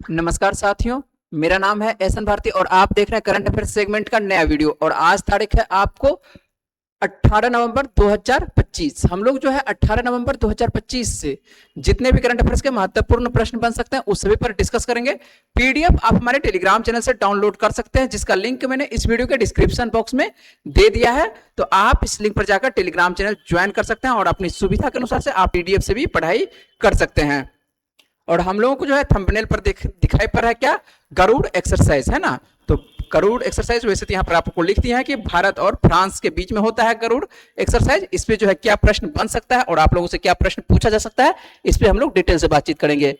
नमस्कार साथियों, मेरा नाम है एहसन भारती और आप देख रहे हैं करंट अफेयर सेगमेंट का नया वीडियो। और आज तारीख है आपको 18 नवंबर 2025। हम लोग जो है 18 नवंबर 2025 से जितने भी करंट अफेयर्स के महत्वपूर्ण प्रश्न बन सकते हैं उस सभी पर डिस्कस करेंगे। पीडीएफ आप हमारे टेलीग्राम चैनल से डाउनलोड कर सकते हैं, जिसका लिंक मैंने इस वीडियो के डिस्क्रिप्शन बॉक्स में दे दिया है। तो आप इस लिंक पर जाकर टेलीग्राम चैनल ज्वाइन कर सकते हैं और अपनी सुविधा के अनुसार से आप पीडीएफ से भी पढ़ाई कर सकते हैं। और हम लोगों को जो है थंबनेल पर दिखाई पड़ रहा है क्या, गरुड़ एक्सरसाइज है ना। तो गरुड़ एक्सरसाइज वैसे तो यहाँ पर आपको लिख दिया है कि भारत और फ्रांस के बीच में होता है गरुड़ एक्सरसाइज। इस पे जो है क्या प्रश्न बन सकता है और आप लोगों से क्या प्रश्न पूछा जा सकता है, इस पे हम लोग डिटेल से बातचीत करेंगे।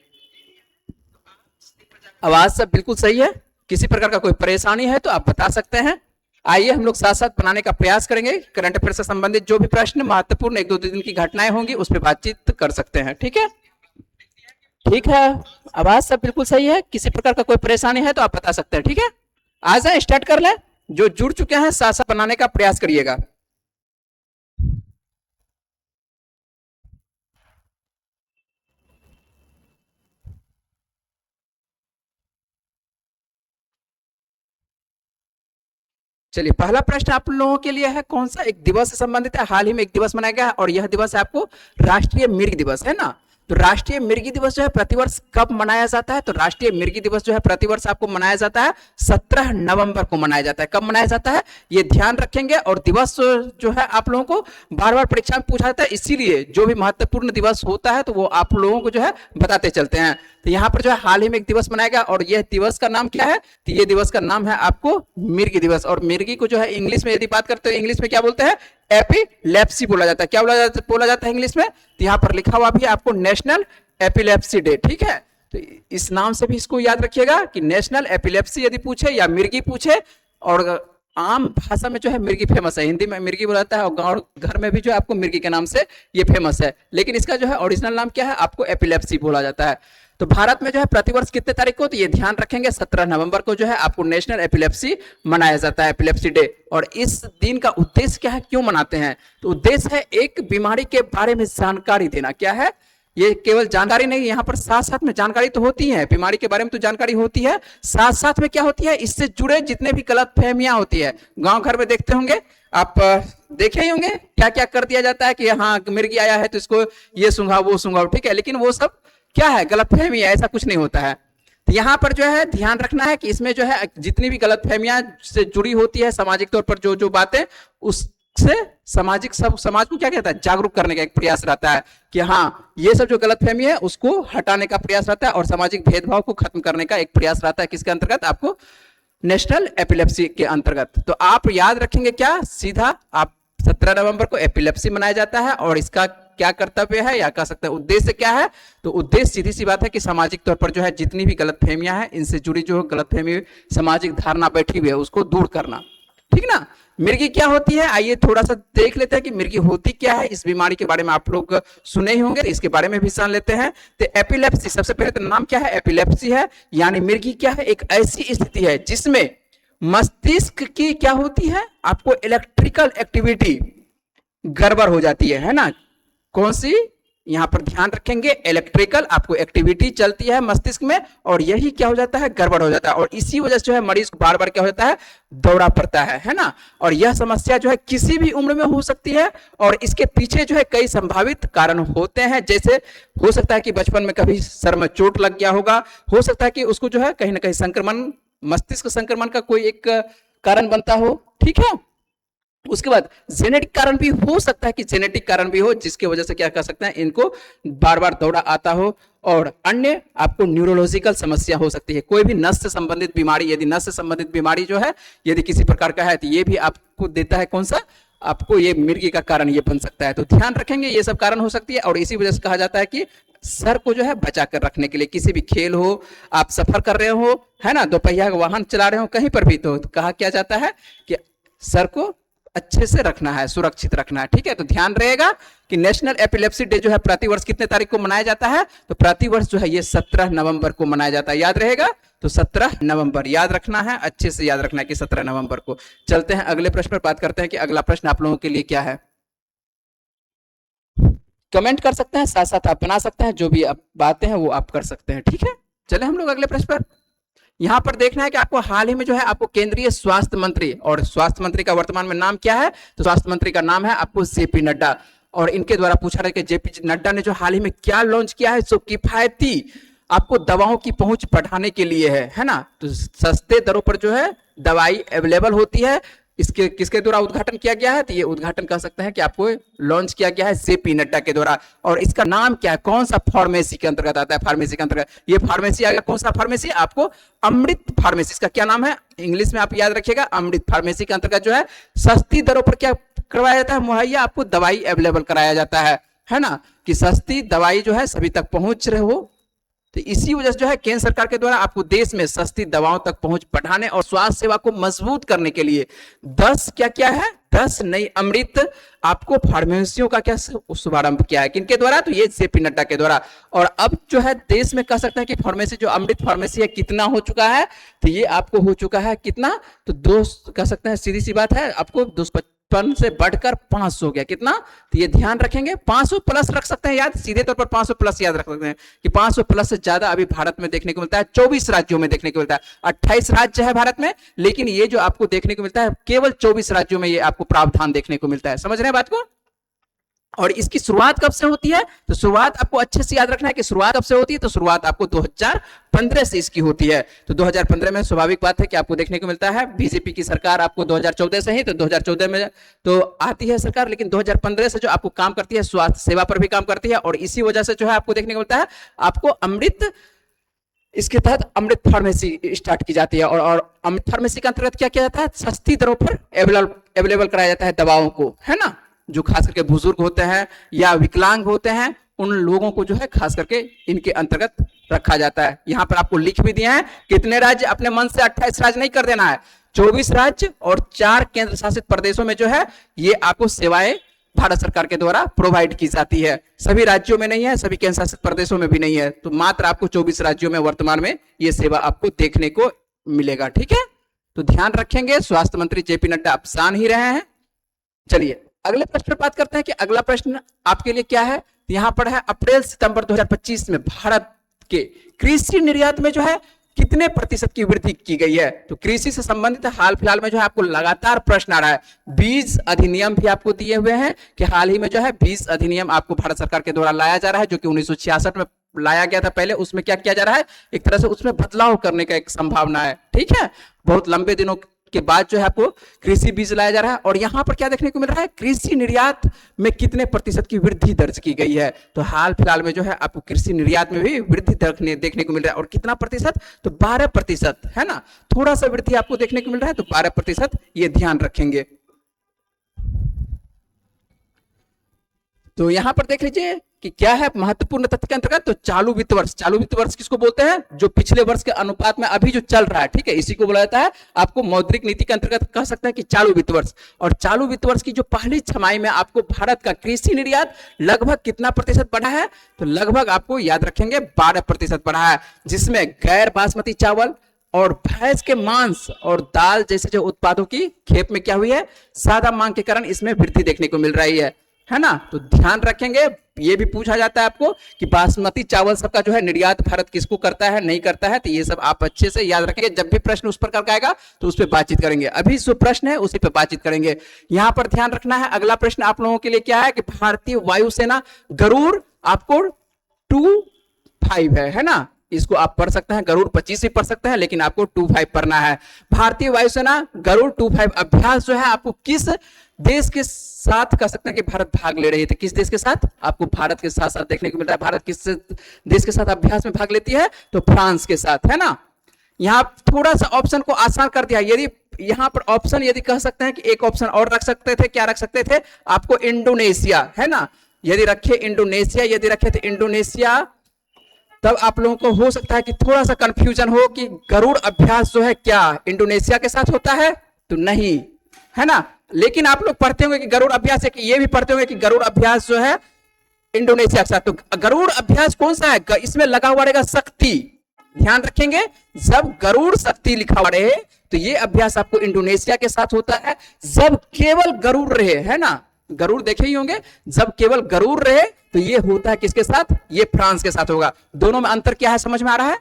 आवाज सब बिल्कुल सही है, किसी प्रकार का कोई परेशानी है तो आप बता सकते हैं। आइए हम लोग साथ साथ बनाने का प्रयास करेंगे। करंट अफेयर से संबंधित जो भी प्रश्न महत्वपूर्ण एक दो दिन की घटनाएं होंगी उस पर बातचीत कर सकते हैं। ठीक है, ठीक है, आवाज सब बिल्कुल सही है, किसी प्रकार का कोई परेशानी है तो आप बता सकते हैं। ठीक है, आ जाए स्टार्ट कर लें। जो जुड़ चुके हैं साथ साथ बनाने का प्रयास करिएगा। चलिए, पहला प्रश्न आप लोगों के लिए है कौन सा, एक दिवस से संबंधित है। हाल ही में एक दिवस मनाया गया और यह दिवस है आपको राष्ट्रीय मिर्गी दिवस है ना। तो राष्ट्रीय मिर्गी दिवस जो है प्रतिवर्ष कब मनाया जाता है, तो राष्ट्रीय मिर्गी दिवस जो है प्रतिवर्ष आपको मनाया जाता है 17 नवंबर को मनाया जाता है। कब मनाया जाता है ये ध्यान रखेंगे। और दिवस जो है आप लोगों को बार बार परीक्षा में पूछा जाता है, इसीलिए जो भी महत्वपूर्ण दिवस होता है तो वो आप लोगों को जो है बताते चलते हैं। तो यहाँ पर जो है हाल ही में एक दिवस मनाया गया और यह दिवस का नाम क्या है, तो ये दिवस का नाम है आपको मिर्गी दिवस। और मिर्गी को जो है इंग्लिश में यदि बात करते हैं, इंग्लिश में क्या बोलते हैं, एपिलेप्सी बोला जाता है। क्या बोला जाता है इंग्लिश में, तो यहाँ पर लिखा हुआ भी है आपको नेशनल एपिलेप्सी डे। ठीक है, तो इस नाम से भी इसको याद रखिएगा कि नेशनल एपिलेप्सी यदि पूछे या मिर्गी पूछे। और आम भाषा में जो है मिर्गी फेमस है, हिंदी में मिर्गी बोला जाता है और गांव घर में भी जो है आपको मिर्गी के नाम से ये फेमस है। लेकिन इसका जो है ओरिजिनल नाम क्या है, आपको एपिलेप्सी बोला जाता है। तो भारत में जो है प्रतिवर्ष कितने तारीख को, तो ये ध्यान रखेंगे 17 नवंबर को जो है आपको नेशनल एपिलेप्सी मनाया जाता है, एपिलेप्सी डे। और इस दिन का उद्देश्य क्या है, क्यों मनाते हैं, तो उद्देश्य है एक बीमारी के बारे में जानकारी देना। क्या है, ये केवल जानकारी नहीं, यहाँ पर साथ साथ में जानकारी तो होती है, बीमारी के बारे में तो जानकारी होती है, साथ साथ में क्या होती है, इससे जुड़े जितने भी गलत फहमियां होती है। गांव घर में देखते होंगे आप, देखे ही होंगे क्या क्या कर दिया जाता है कि हाँ मिर्गी आया है तो इसको ये सूंघाओ वो सूंघाओ। ठीक है, लेकिन वो सब क्या है, गलत फहमी है, ऐसा कुछ नहीं होता है। तो यहाँ पर जो है ध्यान रखना है कि इसमें जो है जितनी भी गलत फहमियां से जुड़ी होती है सामाजिक तौर पर जो जो बातें, उससे सामाजिक सब समाज को क्या कहता है, जागरूक करने का एक प्रयास रहता है कि हाँ ये सब जो गलत फहमी है उसको हटाने का प्रयास रहता है और सामाजिक भेदभाव को खत्म करने का एक प्रयास रहता है। किसके अंतर्गत, आपको नेशनल एपिलेप्सी के अंतर्गत। तो आप याद रखेंगे क्या, सीधा आप 17 नवंबर को एपिलेप्सी मनाया जाता है और इसका क्या कर्तव्य है या कह सकते हैं उद्देश्य क्या है, तो उद्देश्य सीधी सी बात है कि सामाजिक तौर पर जो है जितनी भी गलत फहमियां हैं, इनसे जुड़ी जो गलत फहमी सामाजिक धारणा बैठी हुई है उसको दूर करना। ठीक ना। मिर्गी क्या होती है, आइए थोड़ा सा देख लेते हैं कि मिर्गी होती क्या है। इस बीमारी के बारे में आप लोग सुने ही होंगे, इसके बारे में भी जान लेते हैं। तो एपिलेप्सी, सबसे पहले तो नाम क्या है, एपिलेप्सी है, यानी मिर्गी क्या है, एक ऐसी स्थिति है जिसमें मस्तिष्क की क्या होती है, आपको इलेक्ट्रिकल एक्टिविटी गड़बड़ हो जाती है ना। कौन सी, यहां पर ध्यान रखेंगे, इलेक्ट्रिकल आपको एक्टिविटी चलती है मस्तिष्क में और यही क्या हो जाता है, गड़बड़ हो जाता है। और इसी वजह से जो है मरीज को बार बार क्या हो जाता है, दौरा पड़ता है ना। और यह समस्या जो है किसी भी उम्र में हो सकती है और इसके पीछे जो है कई संभावित कारण होते हैं। जैसे हो सकता है कि बचपन में कभी सर में चोट लग गया होगा, हो सकता है कि उसको जो है कहीं ना कहीं संक्रमण, मस्तिष्क संक्रमण का कोई एक कारण बनता हो। ठीक है, उसके बाद जेनेटिक कारण भी हो सकता है कि जेनेटिक कारण भी हो जिसकी वजह से क्या कर सकते हैं, इनको बार बार दौरा आता हो। और अन्य आपको न्यूरोलॉजिकल समस्या हो सकती है, कोई भी नस से संबंधित बीमारी, यदि नस से संबंधित बीमारी जो है यदि किसी प्रकार का है तो ये भी आपको देता है कौन सा, आपको ये मिर्गी का कारण ये बन सकता है। तो ध्यान रखेंगे ये सब कारण हो सकती है। और इसी वजह से कहा जाता है कि सर को जो है बचा कर रखने के लिए, किसी भी खेल हो, आप सफर कर रहे हो है ना, दोपहिया वाहन चला रहे हो कहीं पर भी, तो कहा क्या जाता है कि सर को अच्छे से रखना है, सुरक्षित रखना है। ठीक है, तो ध्यान रहेगा कि नेशनल एपिलेप्सी डे जो है प्रतिवर्ष कितने तारीख को मनाया जाता है, तो प्रतिवर्ष जो है ये 17 नवंबर को मनाया जाता है। याद रहेगा, तो 17 नवंबर याद रखना है, अच्छे से याद रखना है कि 17 नवंबर को। चलते हैं अगले प्रश्न पर, बात करते हैं कि अगला प्रश्न आप लोगों के लिए क्या है। कमेंट कर सकते हैं, साथ साथ आप बना सकते हैं, जो भी आप बातें हैं वो आप कर सकते हैं। ठीक है, चले हम लोग अगले प्रश्न पर। यहां पर देखना है कि आपको हाल ही में जो है आपको केंद्रीय स्वास्थ्य मंत्री, और स्वास्थ्य मंत्री का वर्तमान में नाम क्या है, तो स्वास्थ्य मंत्री का नाम है आपको जेपी नड्डा। और इनके द्वारा पूछा रहा है कि जेपी नड्डा ने जो हाल ही में क्या लॉन्च किया है, सो किफायती आपको दवाओं की पहुंच बढ़ाने के लिए है ना। तो सस्ते दरों पर जो है दवाई अवेलेबल होती है, इसके किसके द्वारा उद्घाटन किया गया है, तो ये उद्घाटन कह सकते हैं कि आपको लॉन्च किया गया है जेपी नड्डा के द्वारा। और इसका नाम क्या है, कौन सा फार्मेसी के अंतर्गत आता है, फार्मेसी के अंतर्गत ये फार्मेसी आ गया, कौन सा फार्मेसी, आपको अमृत फार्मेसी। इसका क्या नाम है, इंग्लिश में आप याद रखिएगा, अमृत फार्मेसी के अंतर्गत जो है सस्ती दरों पर क्या करवाया जाता है, मुहैया आपको दवाई अवेलेबल कराया जाता है ना, कि सस्ती दवाई जो है सभी तक पहुंच रहे हो। तो इसी वजह से जो है केंद्र सरकार के द्वारा आपको देश में सस्ती दवाओं तक पहुंच बढ़ाने और स्वास्थ्य सेवा को मजबूत करने के लिए 10 क्या है, 10 नई अमृत आपको फार्मेसियों का क्या शुभारंभ किया है, किनके द्वारा, तो ये जेपी नड्डा के द्वारा। और अब जो है देश में कह सकते हैं कि फार्मेसी जो अमृत फार्मेसी है कितना हो चुका है, तो ये आपको हो चुका है कितना, तो 2 कह सकते हैं, सीधी सी बात है, आपको 255 से बढ़कर 500 हो गया, कितना, तो ये ध्यान रखेंगे, 500 प्लस रख सकते हैं याद, सीधे तौर पर 500 प्लस याद रख सकते हैं कि 500 प्लस से ज्यादा अभी भारत में देखने को मिलता है, 24 राज्यों में देखने को मिलता है। 28 राज्य है भारत में, लेकिन ये जो आपको देखने को मिलता है केवल 24 राज्यों में ये आपको प्रावधान देखने को मिलता है। समझ रहे हैं बात को। और इसकी शुरुआत कब से होती है, तो शुरुआत आपको अच्छे से याद रखना है कि शुरुआत कब से होती है, तो शुरुआत आपको 2015 से इसकी होती है। तो 2015 में स्वाभाविक बात है कि आपको देखने को मिलता है बीजेपी की सरकार आपको 2014 से ही, तो 2014 में तो आती है सरकार, लेकिन 2015 से जो आपको काम करती है स्वास्थ्य सेवा पर भी काम करती है, और इसी वजह से जो है आपको देखने को मिलता है आपको अमृत, इसके तहत अमृत फार्मेसी स्टार्ट की जाती है। और अमृत फार्मेसी के अंतर्गत क्या किया जाता है, सस्ती दरों पर अवेलेबल कराया जाता है दवाओं को, है ना, जो खास करके बुजुर्ग होते हैं या विकलांग होते हैं उन लोगों को जो है खास करके इनके अंतर्गत रखा जाता है। यहां पर आपको लिख भी दिए हैं कितने राज्य, अपने मन से 28 राज्य नहीं कर देना है, 24 राज्य और 4 केंद्र शासित प्रदेशों में जो है ये आपको सेवाएं भारत सरकार के द्वारा प्रोवाइड की जाती है। सभी राज्यों में नहीं है, सभी केंद्र शासित प्रदेशों में भी नहीं है, तो मात्र आपको 24 राज्यों में वर्तमान में ये सेवा आपको देखने को मिलेगा। ठीक है, तो ध्यान रखेंगे, स्वास्थ्य मंत्री जेपी नड्डा आप जान ही रहे हैं। चलिए अगले प्रश्न पर बात करते हैं कि अगला प्रश्न आपके लिए क्या है। यहां पर है अप्रैल सितंबर 2025 में भारत के कृषि निर्यात में जो है कितने प्रतिशत की वृद्धि की गई है। तो कृषि से संबंधित हाल फिलहाल में जो है आपको लगातार प्रश्न आ रहा है। बीज अधिनियम भी आपको दिए हुए हैं कि हाल ही में जो है बीज अधिनियम आपको भारत सरकार के द्वारा लाया जा रहा है, जो कि 1966 में लाया गया था पहले, उसमें क्या किया जा रहा है, एक तरह से उसमें बदलाव करने का एक संभावना है। ठीक है, बहुत लंबे दिनों के बाद जो है आपको कृषि बीज लाया जा रहा है। और यहां पर क्या देखने को मिल रहा है, कृषि निर्यात में कितने प्रतिशत की वृद्धि दर्ज की गई है। तो हाल फिलहाल में जो है आपको कृषि निर्यात में भी वृद्धि देखने को मिल रहा है, और कितना प्रतिशत, तो 12%, है ना, थोड़ा सा वृद्धि आपको देखने को मिल रहा है, तो 12% ये ध्यान रखेंगे। तो यहां पर देख लीजिए कि क्या है महत्वपूर्ण तथ्य के अंतर्गत, तो चालू वित्त वर्ष किसको बोलते हैं, जो पिछले वर्ष के अनुपात में अभी जो चल रहा है, ठीक है, इसी को बोला जाता है आपको मौद्रिक नीति के अंतर्गत कह सकते हैं कि चालू वित्त वर्ष। और चालू वित्त वर्ष की जो पहली छमाही में आपको भारत का कृषि निर्यात लगभग कितना प्रतिशत बढ़ा है, तो लगभग आपको याद रखेंगे 12% बढ़ा है, जिसमें गैर बासमती चावल और भैंस के मांस और दाल जैसे जो उत्पादों की खेप में क्या हुई है, ज्यादा मांग के कारण इसमें वृद्धि देखने को मिल रही है ना। तो ध्यान रखेंगे, ये भी पूछा जाता है आपको कि बासमती चावल सबका जो है निर्यात भारत किसको करता है, नहीं करता है, तो ये सब आप अच्छे से याद रखेंगे। जब भी प्रश्न उस पर करके आएगा तो उस पर बातचीत करेंगे, अभी जो प्रश्न है उसी पर बातचीत करेंगे। यहां पर ध्यान रखना है, अगला प्रश्न आप लोगों के लिए क्या है कि भारतीय वायुसेना गरुड़ आपको 25 है ना, इसको आप पढ़ सकते हैं, गरुड़ 25 भी पढ़ सकते हैं, लेकिन आपको 25 पढ़ना है। भारतीय वायुसेना गरुड़ 25 अभ्यास जो है आपको किस देश के साथ कह सकते हैं कि भारत भाग ले रही थी, किस देश के साथ, आपको भारत के साथ साथ देखने को मिल रहा है। भारत किस देश के साथ अभ्यास में भाग लेती है, तो फ्रांस के साथ, है ना। यहां थोड़ा सा ऑप्शन को आसान कर दिया, यदि यहां पर ऑप्शन यदि कह सकते हैं कि एक ऑप्शन और रख सकते थे, क्या रख सकते थे, आपको इंडोनेशिया, है ना, यदि रखे इंडोनेशिया, यदि रखे तो इंडोनेशिया, तब आप लोगों को हो सकता है कि थोड़ा सा कंफ्यूजन हो कि गरुड़ अभ्यास जो है क्या इंडोनेशिया के साथ होता है, तो नहीं, है ना। लेकिन आप लोग पढ़ते होंगे कि गरुड़ अभ्यास है, कि ये भी पढ़ते होंगे कि गरुड़ अभ्यास जो है इंडोनेशिया के साथ, तो गरुड़ अभ्यास कौन सा है, इसमें लगा हुआ रहेगा शक्ति, ध्यान रखेंगे, जब गरुड़ शक्ति लिखा हुआ रहे तो ये अभ्यास आपको इंडोनेशिया के साथ होता है। जब केवल गरुड़ रहे, है ना, गरुड़ देखे ही होंगे, जब केवल गरुड़ रहे तो ये होता है किसके साथ, ये फ्रांस के साथ होगा। दोनों में अंतर क्या है समझ में आ रहा है,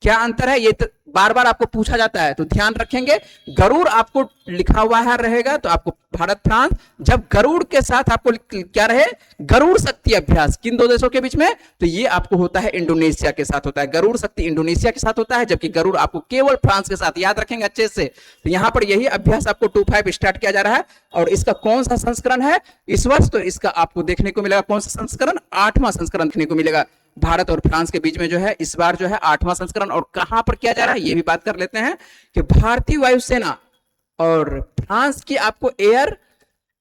क्या अंतर है, ये तो बार बार आपको पूछा जाता है, तो ध्यान रखेंगे। गरुड़ आपको लिखा हुआ है रहेगा तो आपको भारत फ्रांस, जब गरुड़ के साथ आपको क्या रहे, गरुड़ शक्ति अभ्यास किन दो देशों के बीच में, तो ये आपको होता है इंडोनेशिया के साथ होता है, गरुड़ शक्ति इंडोनेशिया के साथ होता है, जबकि गरुड़ आपको केवल फ्रांस के साथ, याद रखेंगे अच्छे से। तो यहां पर यही अभ्यास आपको 25 स्टार्ट किया जा रहा है, और इसका कौन सा संस्करण है इस वर्ष, तो इसका आपको देखने को मिलेगा कौन सा संस्करण, 8वां संस्करण देखने को मिलेगा। भारत और फ्रांस के बीच में जो है इस बार जो है 8वां संस्करण, और कहां पर किया जा रहा है ये भी बात कर लेते हैं कि भारतीय वायुसेना और फ्रांस की आपको एयर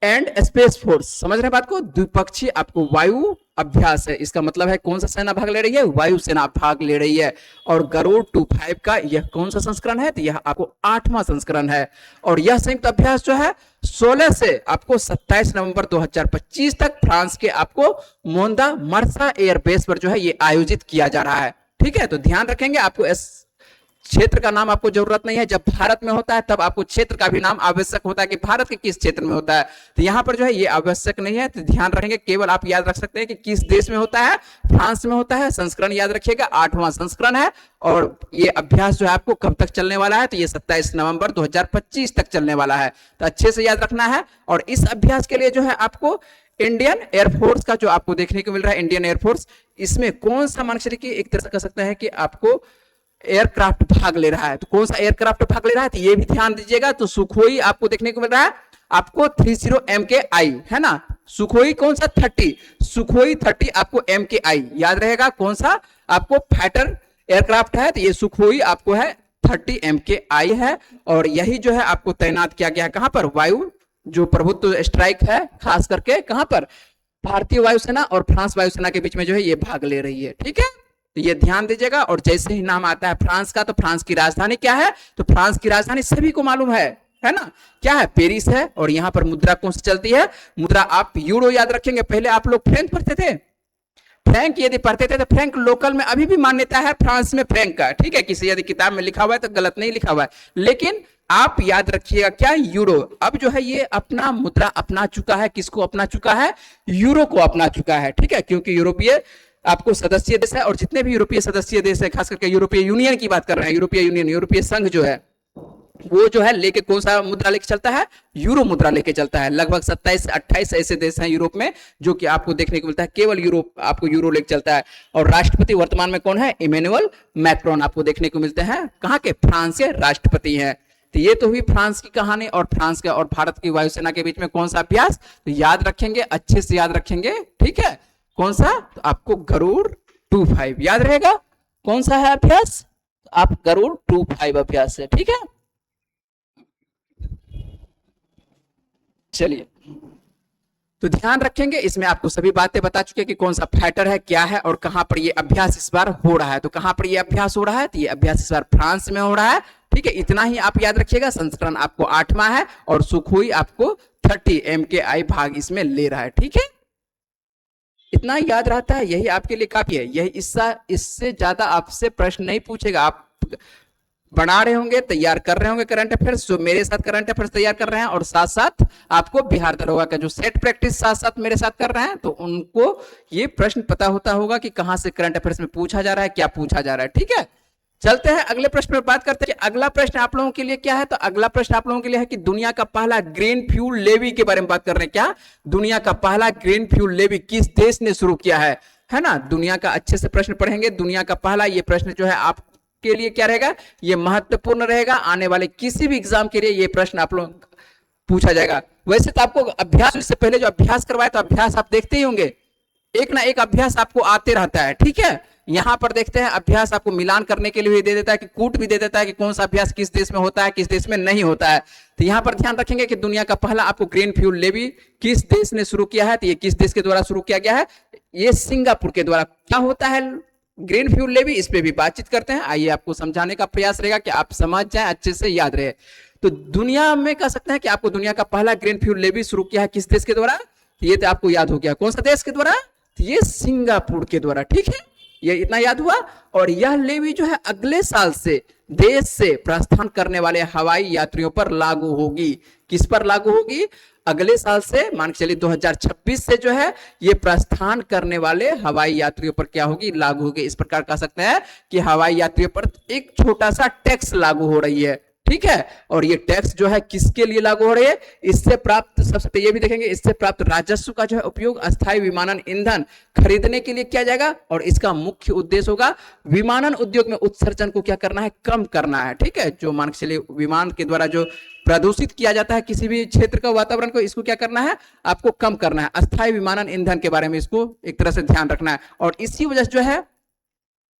एंड स्पेस फोर्स, समझ रहे बात को, द्विपक्षीय आपको वायु अभ्यास है। इसका मतलब है कौन सा सेना भाग ले रही है, वायुसेना भाग ले रही है। और गरुड़ 25 का यह कौन सा संस्करण है, तो यह आपको 8वां संस्करण है। और यह संयुक्त अभ्यास जो है 16 से आपको 27 नवंबर 2025 तक फ्रांस के आपको मोंदा मर्सा एयरबेस पर जो है ये आयोजित किया जा रहा है। ठीक है, तो ध्यान रखेंगे, आपको क्षेत्र का नाम आपको जरूरत नहीं है, जब भारत में होता है तब आपको क्षेत्र का भी नाम आवश्यक होता है कि भारत के किस क्षेत्र में होता है, तो यहां पर जो है ये आवश्यक नहीं है। तो ध्यान रखेंगे, केवल आप याद रख सकते हैं कि किस देश में होता है, फ्रांस में होता है। संस्करण याद रखिएगा 8वां संस्करण है, और ये अभ्यास जो है आपको कब तक चलने वाला है, तो ये 27 नवंबर 2025 तक चलने वाला है, तो अच्छे से याद रखना है। और इस अभ्यास के लिए जो है आपको इंडियन एयरफोर्स का जो आपको देखने को मिल रहा है, इंडियन एयरफोर्स, इसमें कौन सा मान की एक तरह से कह सकते हैं कि आपको एयरक्राफ्ट भाग ले रहा है, तो कौन सा एयरक्राफ्ट भाग ले रहा है, तो ये भी ध्यान दीजिएगा। तो सुखोई आपको देखने को मिल रहा है, आपको 30 MKI है ना, सुखोई कौन सा 30, सुखोई 30 आपको MKI याद रहेगा, कौन सा आपको फाइटर एयरक्राफ्ट है, तो ये सुखोई आपको है 30 MKI है। और यही जो है आपको तैनात किया गया है कहां पर, वायु जो प्रभुत्व स्ट्राइक है, खास करके कहां पर, भारतीय वायुसेना और फ्रांस वायुसेना के बीच में जो है ये भाग ले रही है। ठीक है, तो ये ध्यान दीजिएगा। और जैसे ही नाम आता है फ्रांस का, तो फ्रांस की राजधानी क्या है, तो फ्रांस की राजधानी सभी को मालूम है ना, क्या है, पेरिस है। और यहां पर मुद्रा कौन सी चलती है, मुद्रा आप यूरो याद रखेंगे। पहले आप लोग फ्रैंक पढ़ते थे, फ्रैंक यदि पढ़ते थे तो फ्रैंक लोकल में अभी भी मान्यता है फ्रांस में फ्रैंक का, ठीक है, किसी यदि किताब में लिखा हुआ है तो गलत नहीं लिखा हुआ है, लेकिन आप याद रखिएगा क्या, यूरो अब जो है ये अपना मुद्रा अपना चुका है, किसको अपना चुका है, यूरो को अपना चुका है। ठीक है, क्योंकि यूरोपीय आपको सदस्य देश है, और जितने भी यूरोपीय सदस्य देश है, खास करके यूरोपीय यूनियन की बात कर रहे हैं, यूरोपीय यूनियन, यूरोपीय संघ जो है वो जो है लेके कौन सा मुद्रा लेके चलता है, यूरो मुद्रा लेके चलता है। लगभग 27 से 28 ऐसे देश हैं यूरोप में जो कि आपको देखने को मिलता है, केवल यूरोप आपको यूरो लेके चलता है। और राष्ट्रपति वर्तमान में कौन है, इमैनुअल मैक्रोन आपको देखने को मिलते हैं, कहां के, फ्रांस के राष्ट्रपति हैं। तो ये तो हुई फ्रांस की कहानी, और फ्रांस के और भारत की वायुसेना के बीच में कौन सा अभ्यास, तो याद रखेंगे, अच्छे से याद रखेंगे। ठीक है, कौन सा, तो आपको गरुड़ 25 याद रहेगा, कौन सा है अभ्यास, आप गरुड़ 25 अभ्यास है। ठीक है, चलिए, तो ध्यान रखेंगे, इसमें आपको सभी बातें बता चुके कि कौन सा फाइटर है, क्या है, और कहां पर ये अभ्यास इस बार हो रहा है। तो कहां पर ये अभ्यास हो रहा है, तो ये अभ्यास इस बार फ्रांस में हो रहा है। ठीक है, इतना ही आप याद रखिएगा। संस्करण आपको 8वां है, और सुखोई आपको 30 MKI भाग इसमें ले रहा है। ठीक है, इतना याद रहता है, यही आपके लिए काफी है। यही इससे ज्यादा आपसे प्रश्न नहीं पूछेगा। आप बना रहे होंगे, तैयार कर रहे होंगे करंट अफेयर्स, जो मेरे साथ करंट अफेयर्स तैयार कर रहे हैं, और साथ साथ आपको बिहार दरोगा का जो सेट प्रैक्टिस साथ साथ मेरे साथ कर रहे हैं, तो उनको ये प्रश्न पता होता होगा कि कहां से करंट अफेयर्स में पूछा जा रहा है, क्या पूछा जा रहा है। ठीक है, चलते हैं अगले प्रश्न पर बात करते हैं। अगला प्रश्न आप लोगों के लिए क्या है, तो अगला प्रश्न आप लोगों के लिए है कि दुनिया का पहला ग्रीन फ्यूल लेवी के बारे में बात कर रहे हैं। क्या, दुनिया का पहला ग्रीन फ्यूल लेवी किस देश ने शुरू किया है ना, दुनिया का अच्छे से प्रश्न पढ़ेंगे। दुनिया का पहला, ये प्रश्न जो है आप के लिए क्या रहेगा, ये महत्वपूर्ण रहेगा, आने वाले किसी भी एग्जाम के लिए ये प्रश्न आप लोग पूछा जाएगा। वैसे तो आपको अभ्यास, इससे पहले जो अभ्यास करवाए तो अभ्यास आप देखते ही होंगे, एक ना एक अभ्यास आपको आते रहता है। ठीक है, यहां पर देखते हैं अभ्यास आपको मिलान करने के लिए भी दे देता है, कि कूट भी दे देता है कि कौन सा अभ्यास किस देश में होता है, किस देश में नहीं होता है। तो यहां पर ध्यान रखेंगे कि दुनिया का पहला आपको ग्रीन फ्यूल लेवी किस देश ने शुरू किया है, तो ये किस देश के द्वारा शुरू किया गया है, ये सिंगापुर के द्वारा। क्या होता है ग्रीन फ्यूल लेवी, इस पे भी बातचीत करते हैं। आइए आपको समझाने का प्रयास रहेगा कि आप समझ जाएं, अच्छे से याद रहे। तो दुनिया में कह सकते हैं कि आपको दुनिया का पहला ग्रीन फ्यूल लेवी शुरू किया है किस देश के द्वारा, ये तो आपको याद हो गया, कौन सा देश के द्वारा, ये सिंगापुर के द्वारा। ठीक है, ये इतना याद हुआ। और यह लेवी जो है अगले साल से देश से प्रस्थान करने वाले हवाई यात्रियों पर लागू होगी। किस पर लागू होगी, अगले साल से मान के चलिए 2026 से जो है ये प्रस्थान करने वाले हवाई यात्रियों पर क्या होगी, लागू होगी। इस प्रकार कह सकते हैं कि हवाई यात्रियों पर एक छोटा सा टैक्स लागू हो रही है, ठीक है। और ये टैक्स जो है किसके लिए लागू हो रही है, इससे प्राप्त, सबसे पहले ये भी देखेंगे, इससे प्राप्त राजस्व का जो है उपयोग अस्थायी विमानन ईंधन खरीदने के लिए किया जाएगा और इसका मुख्य उद्देश्य होगा विमानन उद्योग में उत्सर्जन को क्या करना है, कम करना है, ठीक है। जो मान के चलिए विमान के द्वारा जो प्रदूषित किया जाता है किसी भी क्षेत्र का वातावरण को, इसको क्या करना है, आपको कम करना है। अस्थायी विमानन ईंधन के बारे में इसको एक तरह से ध्यान रखना है और इसी वजह से जो है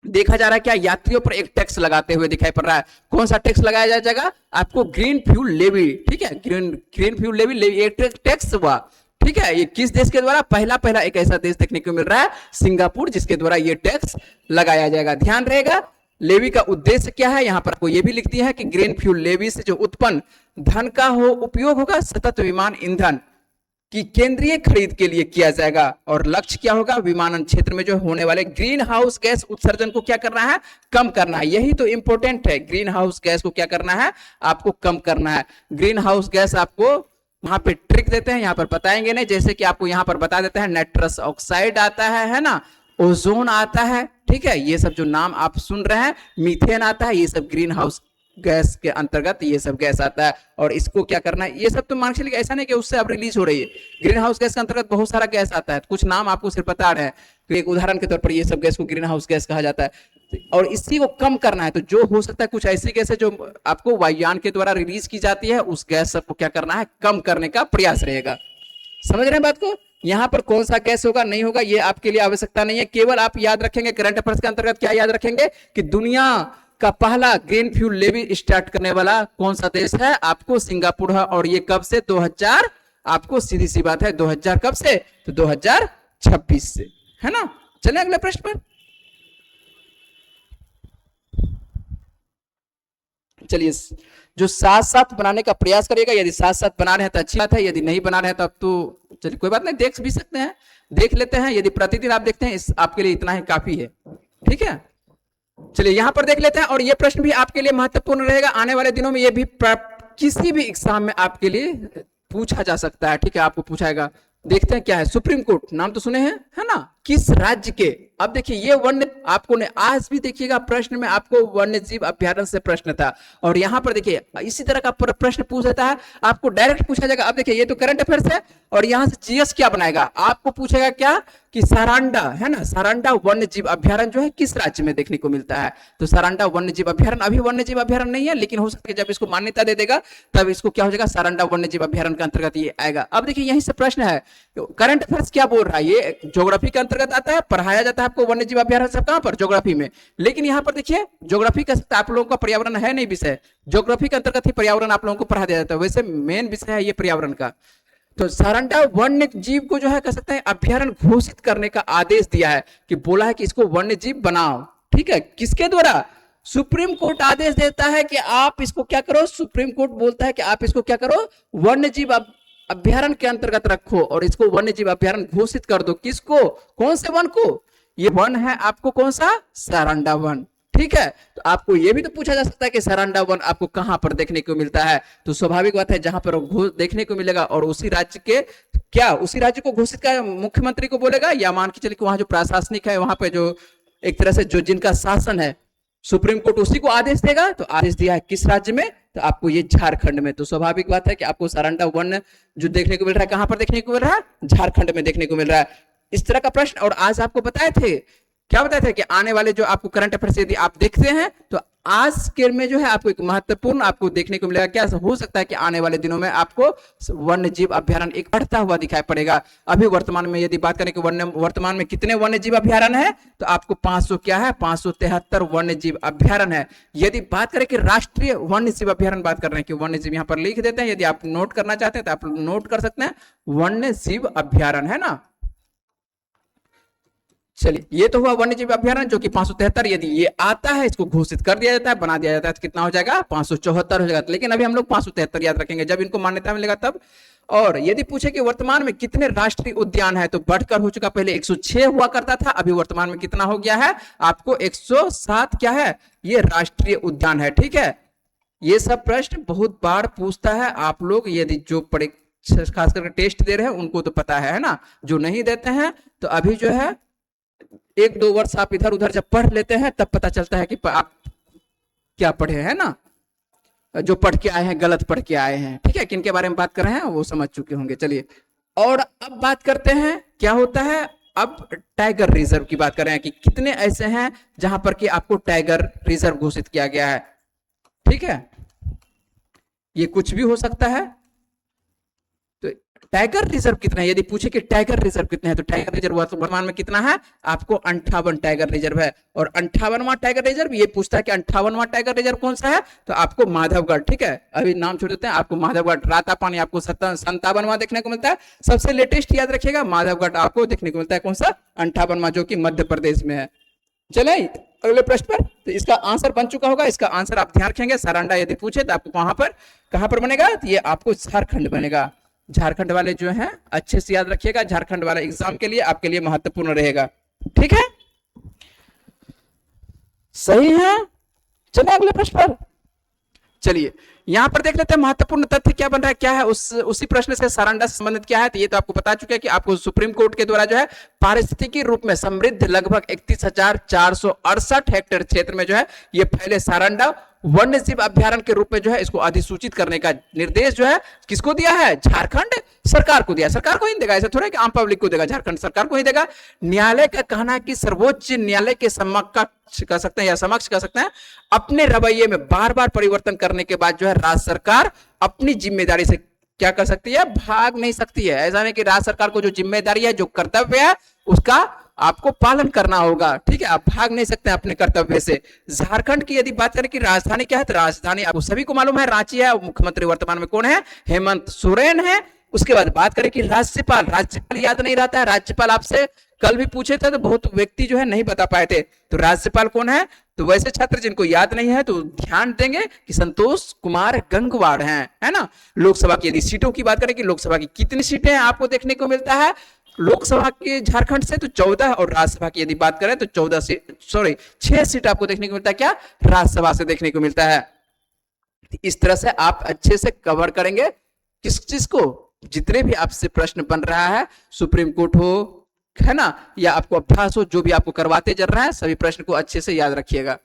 देखा जा रहा है क्या, यात्रियों पर एक टैक्स लगाते हुए दिखाई पड़ रहा है। कौन सा टैक्स लगाया जाएगा, आपको ग्रीन फ्यूल लेवी, ठीक है, ग्रीन फ्यूल लेवी एक टैक्स हुआ, ठीक है। ये किस देश के द्वारा, पहला एक ऐसा देश देखने को मिल रहा है सिंगापुर, जिसके द्वारा ये टैक्स लगाया जाएगा। ध्यान रहेगा लेवी का उद्देश्य क्या है, यहां पर आपको ये भी लिख दिया है कि ग्रीन फ्यूल लेवी से जो उत्पन्न धन का हो उपयोग होगा सतत विमान ईंधन की केंद्रीय खरीद के लिए किया जाएगा और लक्ष्य क्या होगा, विमानन क्षेत्र में जो होने वाले ग्रीन हाउस गैस उत्सर्जन को क्या करना है, कम करना है। यही तो इंपॉर्टेंट है, ग्रीन हाउस गैस को क्या करना है, आपको कम करना है। ग्रीन हाउस गैस आपको वहां पे ट्रिक देते हैं, यहां पर बताएंगे नहीं, जैसे कि आपको यहां पर बता देते हैं नाइट्रस ऑक्साइड आता है ना, ओजोन आता है, ठीक है, ये सब जो नाम आप सुन रहे हैं, मीथेन आता है, ये सब ग्रीन हाउस गैस के अंतर्गत ये सब गैस आता है और इसको क्या करना है, ये सब तो मान के चलिए ऐसा नहीं कि उससे अब रिलीज हो रही है। ग्रीन हाउस गैस के अंतर्गत बहुत सारा गैस आता है, कुछ नाम आपको सिर्फ बता रहे हैं, तो एक उदाहरण के तौर पर ये सब गैस को ग्रीन हाउस गैस कहा जाता है और इसी को कम करना है। तो जो हो सकता है कुछ ऐसी गैस है जो आपको वायुयान के द्वारा रिलीज की जाती है, उस गैस सबको क्या करना है, कम करने का प्रयास रहेगा। समझ रहे हैं बात को, यहां पर कौन सा गैस होगा नहीं होगा ये आपके लिए आवश्यकता नहीं है, केवल आप याद रखेंगे करंट अफेयर्स के अंतर्गत क्या याद रखेंगे कि दुनिया का पहला ग्रीन फ्यूल लेवी स्टार्ट करने वाला कौन सा देश है, आपको सिंगापुर है और ये कब से, 2000, आपको सीधी सी बात है 2000 कब से, तो 2026 से, है ना। चले अगले प्रश्न पर, चलिए जो साथ साथ बनाने का प्रयास करेगा, यदि साथ साथ बना रहे हैं तो अच्छी बात है, यदि नहीं बना रहे हैं तो अब तो चलिए कोई बात नहीं, देख भी सकते हैं, देख लेते हैं। यदि प्रतिदिन आप देखते हैं इस आपके लिए इतना ही काफी है, ठीक है। चलिए यहां पर देख लेते हैं और यह प्रश्न भी आपके लिए महत्वपूर्ण रहेगा, आने वाले दिनों में यह भी किसी भी एग्जाम में आपके लिए पूछा जा सकता है, ठीक है, आपको पूछाएगा। देखते हैं क्या है, सुप्रीम कोर्ट नाम तो सुने हैं, है ना, किस राज्य के, अब देखिए ये वन्य आपको ने आज भी देखिएगा प्रश्न में आपको वन्य जीव अभ्यारण्य से प्रश्न था और यहां पर देखिए इसी तरह का प्रश्न पूछ देता है, आपको डायरेक्ट पूछा जाएगा। अब देखिए ये तो करंट अफेयर्स है और यहां से जीएस क्या बनाएगा, आपको पूछेगा क्या कि सारंडा, है ना, सारंडा वन्य जीव अभ्यारण्य जो है किस राज्य में देखने को मिलता है। तो सारंडा वन्य जीव अभ्यारण्य अभी वन्य जीव अभ्यारण्य नहीं है, लेकिन हो सकता है जब इसको मान्यता दे देगा तब इसको क्या हो जाएगा, सारंडा वन्य जीव अभ्यारण्य के अंतर्गत ये आएगा। अब देखिए यहीं से प्रश्न है, करंट अफेयर्स क्या बोल रहा है, ये ज्योग्राफी के अंतर्गत आता है, पढ़ाया जाता है आपको वन्य जीव अभ्यारण्य सब कहां पर, ज्योग्राफी में। लेकिन यहां पर देखिए ज्योग्राफी का आप लोगों का पर्यावरण है नहीं विषय, ज्योग्राफी के अंतर्गत ही पर्यावरण आप लोगों को पढ़ा दिया जाता है, वैसे मेन विषय है ये पर्यावरण का। तो सारंडा वन्य जीव को जो है कह सकते हैं अभ्यारण्य घोषित करने का आदेश दिया है, कि बोला है कि इसको वन्य जीव बनाओ, ठीक है, किसके द्वारा, सुप्रीम कोर्ट आदेश देता है कि आप इसको क्या करो, सुप्रीम कोर्ट बोलता है कि आप इसको क्या करो, वन्य जीव अभ्यारण्य के अंतर्गत रखो और इसको वन्य जीव अभ्यारण्य घोषित कर दो। किसको, कौन से वन को, ये वन है आपको कौन सा, सारंडा वन, ठीक है। तो आपको यह भी तो पूछा जा सकता है कि सारंडा वन आपको कहां पर देखने को मिलता है, तो स्वाभाविक बात है जहां पर देखने को मिलेगा और उसी राज्य के क्या, उसी राज्य को घोषित का मुख्यमंत्री को बोलेगा, या मान के चलिए कि वहां जो प्रशासनिक है वहां पे जो एक तरह से जो जिनका शासन है सुप्रीम कोर्ट उसी को आदेश देगा। तो आदेश दिया है किस राज्य में, तो आपको ये झारखंड में। तो स्वाभाविक बात है कि आपको सारंडा वन जो देखने को मिल रहा है कहां पर देखने को मिल रहा है, झारखंड में देखने को मिल रहा है। इस तरह का प्रश्न, और आज आपको बताए थे, क्या बताए थे कि आने वाले जो आपको करंट अफेयर्स यदि आप देखते हैं तो आज के में जो है आपको एक महत्वपूर्ण आपको देखने को मिलेगा। क्या हो सकता है कि आने वाले दिनों में आपको वन्य जीव अभ्यारण्य एक बढ़ता हुआ दिखाई पड़ेगा। अभी वर्तमान में यदि बात करें कि वर्तमान में कितने वन्य जीव अभ्यारण्य है, तो आपको 500 क्या है, 573 वन्य जीव अभ्यारण्य है। यदि बात करें कि राष्ट्रीय वन्य जीव अभ्यारण्य बात कर रहे हैं, कि वन्य जीव यहाँ पर लिख देते हैं, यदि आप नोट करना चाहते हैं तो आप नोट कर सकते हैं, वन्य जीव अभ्यारण्य, है ना। चलिए ये तो हुआ वन्य जीव अभ्यारण्य जो कि 573, यदि ये आता है इसको घोषित कर दिया जाता है, बना दिया जाता है, तो कितना हो जाएगा, 574 हो जाएगा। लेकिन अभी हम लोग 573 याद रखेंगे, जब इनको मान्यता मिलेगा तब। और यदि पूछे कि वर्तमान में कितने राष्ट्रीय उद्यान है, तो बढ़कर हो चुका, पहले 106 हुआ करता था, अभी वर्तमान में कितना हो गया है, आपको 107 क्या है, ये राष्ट्रीय उद्यान है, ठीक है। ये सब प्रश्न बहुत बार पूछता है, आप लोग यदि जो खास करके टेस्ट दे रहे हैं उनको तो पता है ना, जो नहीं देते हैं तो अभी जो है 1-2 वर्ष आप इधर उधर जब पढ़ लेते हैं तब पता चलता है कि आप क्या पढ़े हैं ना, जो पढ़ के आए हैं गलत पढ़ के आए हैं। ठीक है, किन के बारे में बात कर रहे हैं वो समझ चुके होंगे। चलिए, और अब बात करते हैं क्या होता है। अब टाइगर रिजर्व की बात कर रहे हैं कि कितने ऐसे हैं जहां पर कि आपको टाइगर रिजर्व घोषित किया गया है। ठीक है, ये कुछ भी हो सकता है। तो टाइगर रिजर्व कितना है, यदि पूछे कि टाइगर रिजर्व कितने हैं तो टाइगर रिजर्व वर्तमान में कितना है, आपको 58 टाइगर रिजर्व है। और 58वां टाइगर रिजर्व ये पूछता है कि 58वां टाइगर रिजर्व कौन सा है, तो आपको माधवगढ़। ठीक है, अभी नाम छोड़ देते हैं, आपको माधवगढ़। रातापानी आपको 57वां देखने को मिलता है। सबसे लेटेस्ट याद रखिएगा, माधवगढ़ आपको देखने को मिलता है कौन सा, 58वां, जो कि मध्य प्रदेश में है। चले अगले प्रश्न पर। तो इसका आंसर बन चुका होगा। इसका आंसर आप ध्यान रखेंगे, सारंडा यदि पूछे तो आपको कहां पर बनेगा, तो ये आपको झारखंड बनेगा। झारखंड वाले जो हैं अच्छे से याद रखिएगा, झारखंड वाला एग्जाम के लिए आपके लिए महत्वपूर्ण रहेगा। ठीक है, सही है। चलिए अगले प्रश्न पर। चलिए यहां पर देख लेते हैं महत्वपूर्ण तथ्य क्या बन रहा है, क्या है उसी प्रश्न से सारंडा से संबंधित क्या है। तो ये तो आपको बता चुका है कि आपको सुप्रीम कोर्ट के द्वारा जो है पारिस्थितिकी रूप में समृद्ध लगभग 31,468 हेक्टेयर क्षेत्र में जो है ये पहले सारंडा वन्य जीव अभ्यारण्य के रूप में जो है इसको अधिसूचित करने का निर्देश जो है किसको दिया है, झारखंड सरकार को दिया। सरकार को ही देगा, ऐसा थोड़ा है कि आम पब्लिक को देगा, झारखंड सरकार को ही देगा। न्यायालय का कहना है कि सर्वोच्च न्यायालय के समक्ष कह सकते हैं या समक्ष कह सकते हैं, अपने रवैये में बार बार परिवर्तन करने के बाद जो है राज्य सरकार अपनी जिम्मेदारी से क्या कर सकती है, भाग नहीं सकती है। ऐसा नहीं कि राज्य सरकार को जो जिम्मेदारी है, जो कर्तव्य है, उसका आपको पालन करना होगा। ठीक है, आप भाग नहीं सकते अपने कर्तव्य से। झारखंड की यदि बात करें कि राजधानी क्या है, तो राजधानी आपको सभी को मालूम है रांची है। मुख्यमंत्री वर्तमान में कौन है, हेमंत सोरेन है। उसके बाद बात करें कि राज्यपाल, राज्यपाल याद नहीं रहता है। राज्यपाल आपसे कल भी पूछे थे तो बहुत व्यक्ति जो है नहीं बता पाए थे, तो राज्यपाल कौन है। तो वैसे छात्र जिनको याद नहीं है तो ध्यान देंगे कि संतोष कुमार गंगवार हैं, है ना। लोकसभा की यदि सीटों की बात करें कि लोकसभा की कितनी सीटें आपको देखने को मिलता है, लोकसभा के झारखंड से तो 14, और राज्यसभा की यदि बात करें तो 6 सीट आपको देखने को मिलता है, क्या राज्यसभा से देखने को मिलता है। इस तरह से आप अच्छे से कवर करेंगे किस चीज को, जितने भी आपसे प्रश्न बन रहा है, सुप्रीम कोर्ट हो, है ना, या आपको अभ्यास हो, जो भी आपको करवाते चल रहा है, सभी प्रश्न को अच्छे से याद रखिएगा।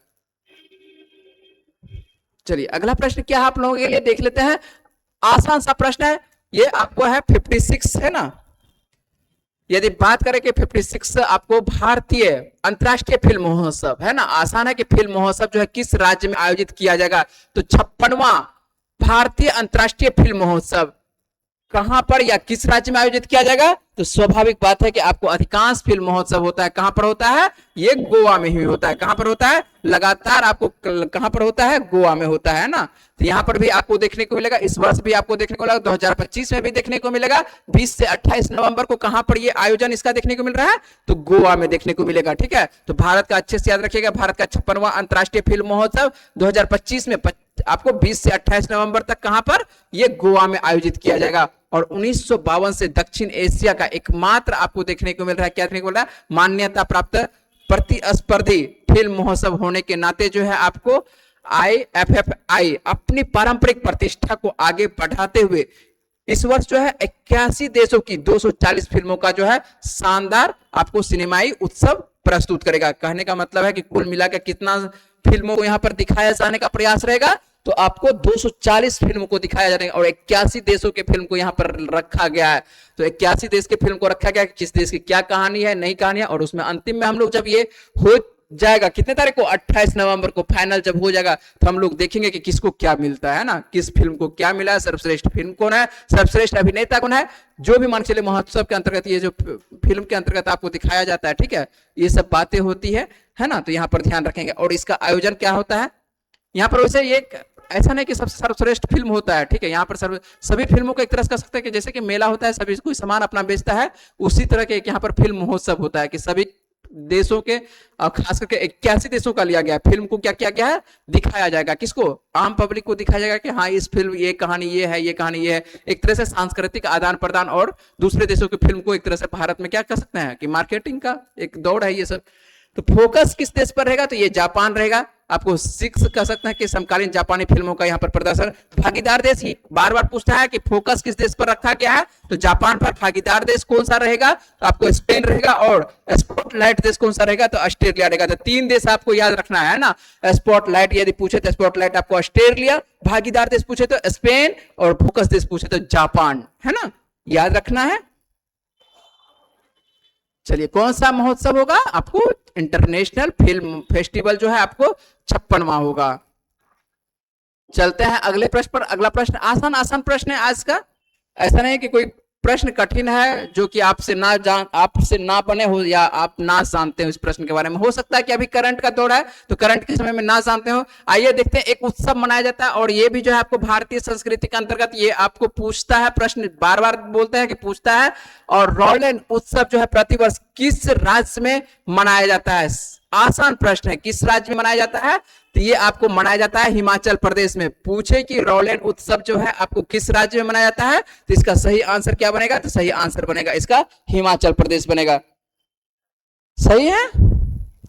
चलिए अगला प्रश्न क्या है आप लोगों के लिए देख लेते हैं। आसान सा प्रश्न है, ये आपको है 56, है ना। यदि बात करें कि 56 आपको भारतीय अंतर्राष्ट्रीय फिल्म महोत्सव, है ना, आसान है कि फिल्म महोत्सव जो है किस राज्य में आयोजित किया जाएगा, तो 56वां भारतीय अंतर्राष्ट्रीय फिल्म महोत्सव कहां पर या किस राज्य में आयोजित किया जाएगा। तो स्वाभाविक बात है कि आपको अधिकांश फिल्म महोत्सव होता है कहां पर होता है, ये गोवा में ही होता है। कहां पर होता है, लगातार आपको कहां पर होता है, गोवा में होता है ना। तो यहां पर भी आपको देखने को मिलेगा, इस वर्ष भी आपको देखने को मिलेगा, 2025 में भी देखने को मिलेगा। 20 से 28 नवंबर को कहां पर ये आयोजन इसका देखने को मिल रहा है, तो गोवा में देखने को मिलेगा। ठीक है, तो भारत का अच्छे से याद रखिएगा, भारत का 56वां अंतर्राष्ट्रीय फिल्म महोत्सव 2025 में आपको 20 से 28 नवंबर तक कहां पर, ये गोवा में आयोजित किया जाएगा। और 1952 से दक्षिण एशिया का एकमात्र आपको देखने को मिल रहा है, क्या देखने को मिल रहा है, मान्यता प्राप्त प्रतिस्पर्धी फिल्म महोत्सव होने के नाते जो है आपको IFFI अपनी पारंपरिक प्रतिष्ठा को आगे बढ़ाते हुए इस वर्ष जो है 81 देशों की 240 फिल्मों का जो है शानदार आपको सिनेमाई उत्सव प्रस्तुत करेगा। कहने का मतलब है कि कुल मिलाकर कितना फिल्मों को यहां पर दिखाया जाने का प्रयास रहेगा, तो आपको 240 फिल्मों को दिखाया जाएगा। और 81 देशों के फिल्म को यहां पर रखा गया है। तो 81 देश के फिल्म को रखा गया है, किस देश की क्या कहानी है, नई कहानी है। और उसमें अंतिम में हम लोग जब ये हो जाएगा कितने तारीख को, 28 नवंबर को फाइनल जब हो जाएगा, तो हम लोग देखेंगे कि किसको क्या मिलता है ना, किस फिल्म को क्या मिला है, सर्वश्रेष्ठ फिल्म कौन है, सर्वश्रेष्ठ अभिनेता कौन है, जो भी मान चले महोत्सव के अंतर्गत ये जो फिल्म के अंतर्गत आपको दिखाया जाता है। ठीक है, ये सब बातें होती है ना, तो यहाँ पर ध्यान रखेंगे। और इसका आयोजन क्या होता है, यहाँ पर वैसे ये ऐसा नहीं कि सबसे सर्वश्रेष्ठ फिल्म होता है। ठीक है, यहाँ पर सभी फिल्मों को एक तरह से कह सकते हैं कि जैसे कि मेला होता है, सभी कोई सामान अपना बेचता है, उसी तरह के यहाँ पर फिल्म महोत्सव होता है कि सभी देशों के खास करके 81 देशों का लिया गया फिल्म को क्या किया गया है, दिखाया जाएगा। किसको, आम पब्लिक को दिखाया जाएगा कि हाँ इस फिल्म ये कहानी ये है, ये कहानी ये है। एक तरह से सांस्कृतिक आदान प्रदान और दूसरे देशों की फिल्म को एक तरह से भारत में क्या कर सकते हैं कि मार्केटिंग का एक दौड़ है ये सब। तो फोकस किस देश पर रहेगा, तो ये जापान रहेगा। आपको 6 कह सकते हैं कि समकालीन जापानी फिल्मों का यहाँ पर प्रदर्शन। भागीदार देश ही बार बार पूछता है कि फोकस किस देश पर रखा गया है, तो जापान पर। भागीदार देश कौन सा रहेगा, तो आपको स्पेन रहेगा। और स्पॉटलाइट देश कौन सा रहेगा, तो ऑस्ट्रेलिया रहेगा। तो 3 देश आपको याद रखना है ना। स्पॉटलाइट यदि पूछे तो स्पॉटलाइट आपको ऑस्ट्रेलिया, भागीदार देश पूछे तो स्पेन, और फोकस देश पूछे तो जापान, है ना, याद रखना है। चलिए, कौन सा महोत्सव होगा, आपको इंटरनेशनल फिल्म फेस्टिवल जो है आपको 56वां होगा। चलते हैं अगले प्रश्न पर। अगला प्रश्न आसान आसान प्रश्न है आज का, ऐसा नहीं कि कोई प्रश्न कठिन है जो कि आपसे ना बने हो या आप ना जानते हो इस प्रश्न के बारे में। हो सकता है कि अभी करंट का दौर है तो करंट के समय में ना जानते हो। आइए देखते हैं, एक उत्सव मनाया जाता है और ये भी जो है आपको भारतीय संस्कृति के अंतर्गत ये आपको पूछता है प्रश्न, बार बार बोलते हैं कि पूछता है। और रोलेन उत्सव जो है प्रतिवर्ष किस राज्य में मनाया जाता है? आसान प्रश्न है, किस राज्य में मनाया जाता है? तो ये आपको मनाया जाता है हिमाचल प्रदेश में। पूछे कि रोलेन उत्सव जो है आपको किस राज्य में मनाया जाता है, तो इसका सही आंसर क्या बनेगा, तो सही आंसर बनेगा इसका हिमाचल प्रदेश बनेगा। सही है,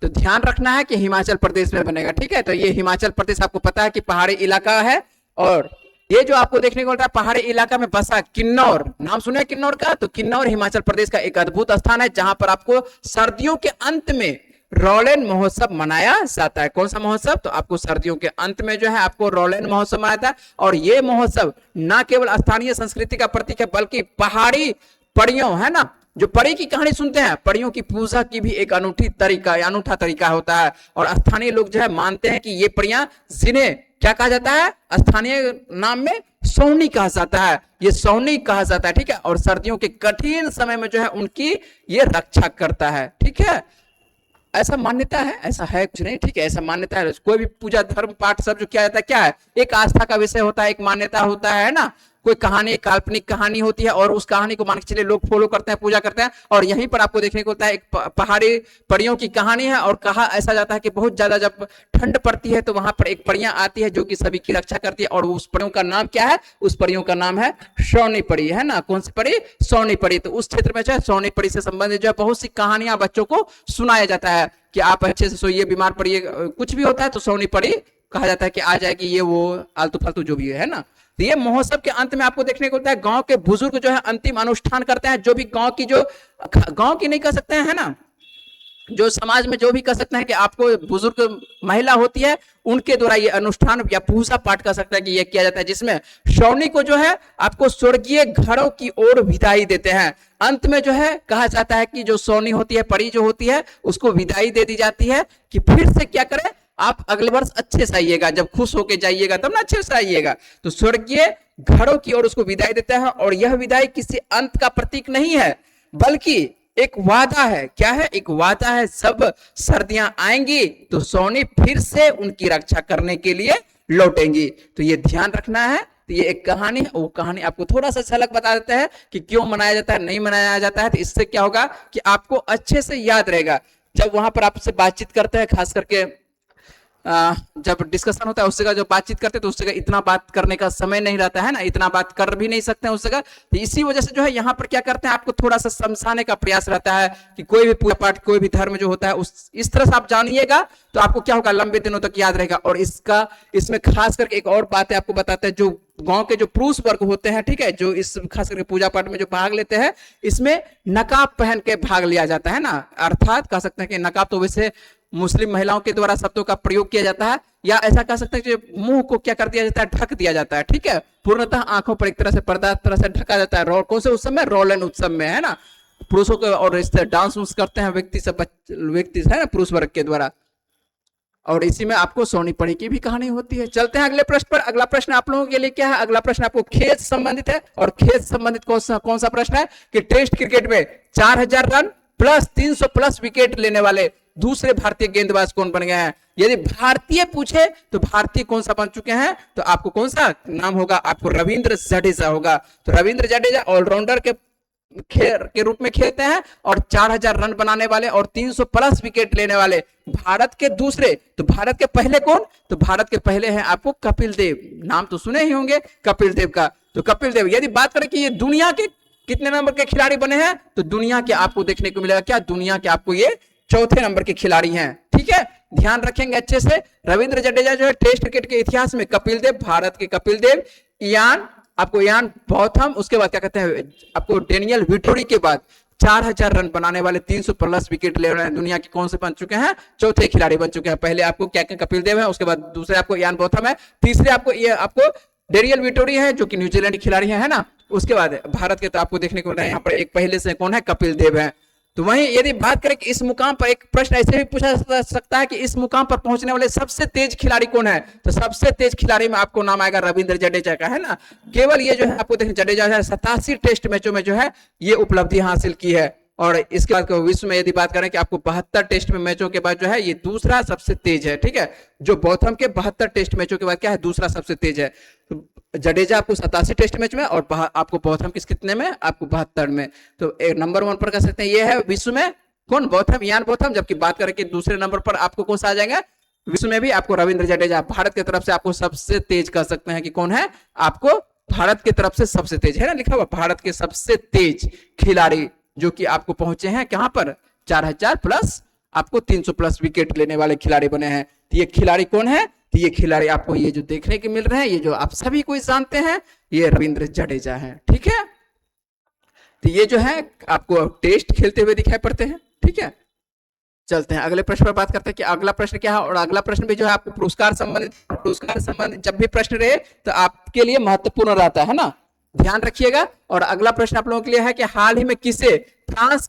तो ध्यान रखना है कि हिमाचल प्रदेश में बनेगा। ठीक है, तो ये हिमाचल प्रदेश आपको पता है कि पहाड़ी इलाका है। और ये जो आपको देखने को मिलता है पहाड़ी इलाका में बसा किन्नौर, नाम सुने किन्नौर का? तो किन्नौर हिमाचल प्रदेश का एक अद्भुत स्थान है जहां पर आपको सर्दियों के अंत में रोलेन महोत्सव मनाया जाता है। कौन सा महोत्सव? तो आपको सर्दियों के अंत में जो है आपको रोलेन महोत्सव मनाया जाता है। और ये महोत्सव न केवल स्थानीय संस्कृति का प्रतीक है बल्कि पहाड़ी परियों, है ना, जो परी की कहानी सुनते हैं, परियों की पूजा की भी एक अनूठा तरीका होता है। और स्थानीय लोग जो है मानते हैं कि ये परियां, जिन्हें क्या कहा जाता है स्थानीय नाम में, सोनी कहा जाता है, ये सोनी कहा जाता है। ठीक है, और सर्दियों के कठिन समय में जो है उनकी ये रक्षा करता है। ठीक है, ऐसा मान्यता है, ऐसा है कुछ नहीं। ठीक है, ऐसा मान्यता है। कोई भी पूजा धर्म पाठ सब जो किया जाता है क्या है, एक आस्था का विषय होता है, एक मान्यता होता है ना। कोई कहानी, काल्पनिक कहानी होती है और उस कहानी को मान के चलिए लोग फॉलो करते हैं, पूजा करते हैं। और यहीं पर आपको देखने को होता है एक पहाड़ी परियों की कहानी है। और कहा ऐसा जाता है कि बहुत ज्यादा जब ठंड पड़ती है तो वहां पर एक परियां आती है जो कि सभी की रक्षा करती है। और उस परियों का नाम क्या है? उस परियों का नाम है सोनी परी, है ना। कौन सी परी? सोनी परी। तो उस क्षेत्र में जो है सोनी परी से संबंधित जो है बहुत सी कहानियां बच्चों को सुनाया जाता है कि आप अच्छे से सोइए, बीमार पड़िए, कुछ भी होता है तो सोनी परी कहा जाता है कि आ जाएगी, ये वो आलतू फालतू जो भी है ना। तो ये महोत्सव के अंत में आपको देखने को मिलता है गांव के बुजुर्ग जो है अंतिम अनुष्ठान करते हैं। जो भी गांव की नहीं कर सकते हैं, है ना, जो समाज में जो भी कर सकते हैं कि आपको बुजुर्ग महिला होती है उनके द्वारा ये अनुष्ठान या पूजा पाठ कर सकता है कि ये किया जाता है, जिसमें सोनी को जो है आपको स्वर्गीय घरों की ओर विदाई देते हैं। अंत में जो है कहा जाता है कि जो सोनी होती है, परी जो होती है, उसको विदाई दे दी जाती है कि फिर से क्या करें, आप अगले वर्ष अच्छे से आइएगा, जब खुश होके जाइएगा तब ना अच्छे से आइएगा। तो स्वर्गीय घरों की ओर उसको विदाई देता है। और यह विदाई किसी अंत का प्रतीक नहीं है बल्कि एक वादा है। क्या है? एक वादा है। सब सर्दियां आएंगी तो सोनी फिर से उनकी रक्षा करने के लिए लौटेंगी। तो ये ध्यान रखना है। तो ये एक कहानी है, वो कहानी आपको थोड़ा सा झलक बता देता है कि क्यों मनाया जाता है, नहीं मनाया जाता है। तो इससे क्या होगा कि आपको अच्छे से याद रहेगा जब वहां पर आपसे बातचीत करते हैं, खास करके जब डिस्कशन होता है उस जगह जो बातचीत करते हैं तो उस जगह इतना बात करने का समय नहीं रहता है ना, इतना बात कर भी नहीं सकते हैं उस जगह। तो इसी वजह से जो है यहाँ पर क्या करते हैं, आपको थोड़ा सा समझाने का प्रयास रहता है कि कोई भी पूजा पाठ, कोई भी धर्म जो होता है उस इस तरह से आप जानिएगा तो आपको क्या होगा, लंबे दिनों तक याद रहेगा। और इसमें खास करके एक और बात है आपको बताते हैं, जो गांव के जो पुरुष वर्ग होते हैं, ठीक है, जो इस खास करके पूजा पाठ में जो भाग लेते हैं, इसमें नकाब पहन के भाग लिया जाता है ना। अर्थात कह सकते हैं कि नकाब तो वैसे मुस्लिम महिलाओं के द्वारा शब्दों का प्रयोग किया जाता है, या ऐसा कह सकते हैं कि मुंह को क्या कर दिया जाता है, ढक दिया जाता है। ठीक है, पूर्णतः आंखों पर एक तरह से पर्दा तरह से ढका जाता है। कौन से उस समय? रोलेन उत्सव में, है ना। पुरुषों को और इस डांस उन्स करते हैं व्यक्ति है ना, पुरुष वर्ग के द्वारा। और इसी में आपको सोनी परी की भी कहानी होती है। चलते हैं अगले प्रश्न पर। अगला प्रश्न आप लोगों के लिए क्या है? अगला प्रश्न आपको खेल संबंधित है। और खेल संबंधित कौन सा प्रश्न है कि टेस्ट क्रिकेट में 4000 रन प्लस 300 प्लस विकेट लेने वाले दूसरे भारतीय गेंदबाज कौन बन गए हैं? यदि भारतीय पूछे तो भारतीय कौन सा बन चुके हैं, तो आपको कौन सा नाम होगा? आपको रविंद्र जडेजा होगा। तो रविंद्र जडेजा ऑलराउंडर के रूप में खेलते हैं और 4000 रन बनाने वाले और 300 प्लस विकेट लेने वाले भारत के दूसरे। तो भारत के पहले कौन? तो भारत के पहले हैं आपको कपिल देव, नाम तो सुने ही होंगे कपिल देव का। तो कपिल देव, यदि बात करें कि ये दुनिया के कितने नंबर के खिलाड़ी बने हैं, तो दुनिया के आपको देखने को मिलेगा क्या, दुनिया के आपको ये चौथे नंबर के खिलाड़ी हैं। ठीक है, ध्यान रखेंगे अच्छे से। रविंद्र जडेजा जो है टेस्ट क्रिकेट के इतिहास में कपिल देव, भारत के कपिल देव, इयान बॉथम, उसके बाद क्या कहते हैं आपको डेनियल विटोरी के बाद 4000 रन बनाने वाले 300 प्लस विकेट ले रहे हैं दुनिया के कौन से बन चुके हैं, चौथे खिलाड़ी बन चुके हैं। पहले आपको क्या कपिल देव है, उसके बाद दूसरे आपको इयान बॉथम है, तीसरे आपको डेनियल विटोरी है जो कि न्यूजीलैंड खिलाड़ी है ना। उसके बाद भारत के तो आपको देखने को मिल रहा है यहाँ पर एक पहले से कौन है, कपिल देव है। तो वहीं यदि बात करें कि इस मुकाम पर, एक प्रश्न ऐसे भी पूछा जा सकता है कि इस मुकाम पर पहुंचने वाले सबसे तेज खिलाड़ी कौन है, तो सबसे तेज खिलाड़ी में आपको नाम आएगा रविंद्र जडेजा का, है ना। केवल ये जो है आपको देखिए जडेजा है 87 टेस्ट मैचों में जो है ये उपलब्धि हासिल की है। और इसके बाद विश्व में यदि बात करें कि आपको 72 टेस्ट में मैचों के बाद जो है ये दूसरा सबसे तेज है, ठीक है। जो बॉथम के 72 टेस्ट मैचों के बाद क्या है, दूसरा सबसे तेज है। तो जडेजा आपको 87 टेस्ट मैच में और आपको बॉथम किस कितने में, आपको 72 में। तो एक नंबर 1 पर कह सकते हैं ये है विश्व में कौन, बॉथम, इयान बॉथम। जबकि बात करें कि दूसरे नंबर पर आपको कौन सा आ जाएगा विश्व में भी, आपको रविंद्र जडेजा। भारत की तरफ से आपको सबसे तेज कह सकते हैं कि कौन है, आपको भारत की तरफ से सबसे तेज है ना, लिखा हुआ भारत के सबसे तेज खिलाड़ी जो कि आपको पहुंचे हैं कहां पर, 4000 प्लस आपको 300 प्लस विकेट लेने वाले खिलाड़ी बने हैं। तो ये खिलाड़ी कौन है, तो ये खिलाड़ी आपको ये जो देखने के मिल रहे हैं, ये जो आप सभी कोई जानते हैं, ये रविंद्र जडेजा है, ठीक है। तो ये जो है आपको टेस्ट खेलते हुए दिखाई पड़ते हैं, ठीक है। चलते हैं अगले प्रश्न पर बात करते हैं कि अगला प्रश्न क्या है। और अगला प्रश्न भी जो है आपको पुरस्कार संबंधित जब भी प्रश्न रहे तो आपके लिए महत्वपूर्ण रहता है ना, ध्यान रखिएगा। और अगला प्रश्न आप लोगों के लिए है कि हाल ही में किसे फ्रांस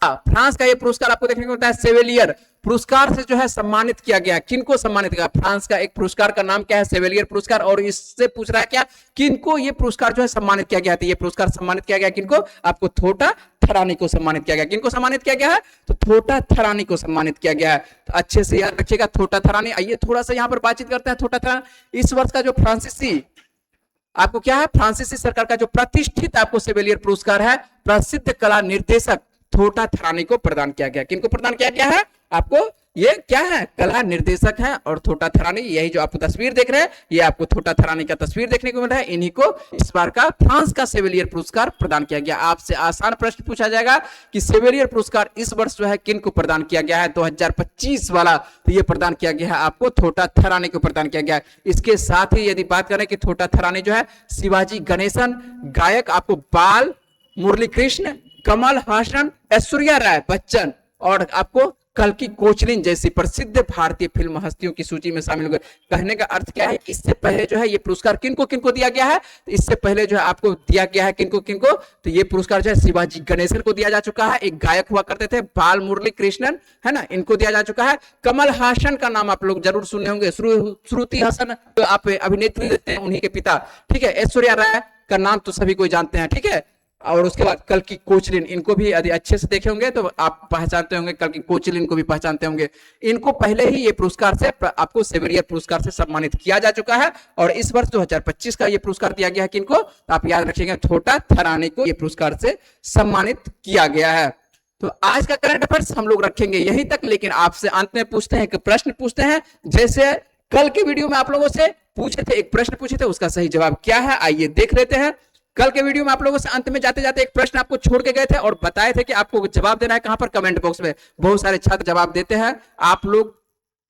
का ये पुरस्कार आपको देखने को मिलता है, सेवेलियर पुरस्कार से जो है सम्मानित किया गया। किनको सम्मानित किया, फ्रांस का एक पुरस्कार का नाम क्या है, सेवेलियर पुरस्कार। और इससे पूछ रहा है क्या, किनको ये पुरस्कार जो है सम्मानित किया गया था। ये पुरस्कार सम्मानित किया गया किनको, आपको थोटा थरानी को सम्मानित किया गया। किनको सम्मानित किया गया है, तो थोटा थरानी को सम्मानित किया गया है। तो अच्छे से याद रखिएगा थोटा थरानी। आइए थोड़ा सा यहाँ पर बातचीत करते हैं। थोटा थरानी इस वर्ष का जो फ्रांसीसी आपको क्या है, फ्रांसीसी सरकार का जो प्रतिष्ठित आपको सेवेलियर पुरस्कार है, प्रसिद्ध कला निर्देशक थोटा थरानी को प्रदान किया गया। किनको प्रदान किया गया है, आपको ये क्या है, कला निर्देशक है। और थोटा थरानी, यही जो आपको तस्वीर देख रहे हैं, ये आपको थोटा थरानी का तस्वीर देखने को मिल रहा है। इन्हीं को इस बार का फ्रांस का सेवेलियर पुरस्कार प्रदान किया गया। आपसे आसान प्रश्न पूछा जाएगा कि सेवेलियर पुरस्कार इस वर्ष जो है किन को प्रदान किया गया है, 2025 वाला, तो ये प्रदान किया गया है आपको थोटा थरानी को प्रदान किया गया है। इसके साथ ही यदि बात करें कि थोटा थरानी जो है शिवाजी गणेशन, गायक आपको बाल मुरली कृष्ण, कमल हासन, ऐश्वर्या राय बच्चन और आपको कल्कि कोचलिन जैसी प्रसिद्ध भारतीय फिल्म हस्तियों की सूची में शामिल हुए। कहने का अर्थ क्या है, इससे पहले जो है ये पुरस्कार किनको किनको दिया गया है, तो इससे पहले जो है आपको दिया गया है किनको किनको, तो ये पुरस्कार जो है शिवाजी गणेशन को दिया जा चुका है, एक गायक हुआ करते थे बाल मुरली कृष्णन, है ना, इनको दिया जा चुका है। कमल हासन का नाम आप लोग जरूर सुने होंगे, श्रुति हासन तो आप अभिनेत्री देते हैं, उन्हीं के पिता, ठीक है। ऐश्वर्या राय का नाम तो सभी कोई जानते हैं, ठीक है। और उसके बाद कल्कि कोचलिन, इनको भी यदि अच्छे से देखे होंगे तो आप पहचानते होंगे, कल्कि कोचलिन को भी पहचानते होंगे। इनको पहले ही ये पुरस्कार से आपको सेवेलियर पुरस्कार से सम्मानित किया जा चुका है। और इस वर्ष 2025 का ये पुरस्कार दिया गया है किनको, तो आप याद रखिएगा थोटा थरानी को ये पुरस्कार से सम्मानित किया गया है। तो आज का करंट अफेयर्स हम लोग रखेंगे यहीं तक, लेकिन आपसे अंत में पूछते हैं, प्रश्न पूछते हैं। जैसे कल के वीडियो में आप लोगों से पूछे थे, एक प्रश्न पूछे थे, उसका सही जवाब क्या है, आइए देख लेते हैं। कल के वीडियो में आप लोगों से अंत में जाते जाते एक प्रश्न आपको छोड़ के गए थे और बताए थे कि आपको जवाब देना है कहां पर, कमेंट बॉक्स में। बहुत सारे छात्र जवाब देते हैं, आप लोग